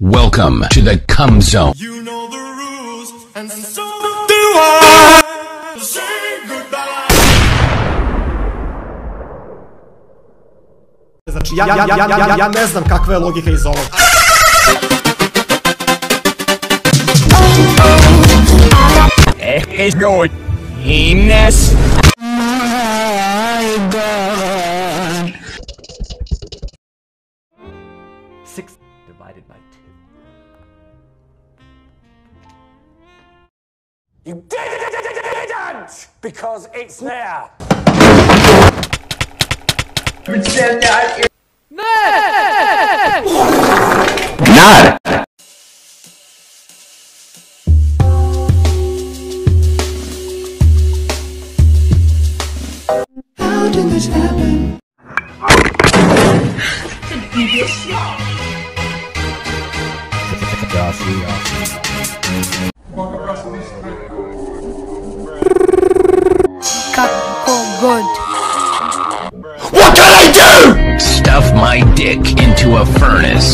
Welcome to the Cum Zone. You know the rules, and so do I. Say goodbye. Znači, ja ne znam kakva je logika iz ovog. He's going. Heinous. My God. 6 divided by 2. You didn't! Because it's there! Not. How did this happen? Kako god. What can I do? Stuff my dick into a furnace.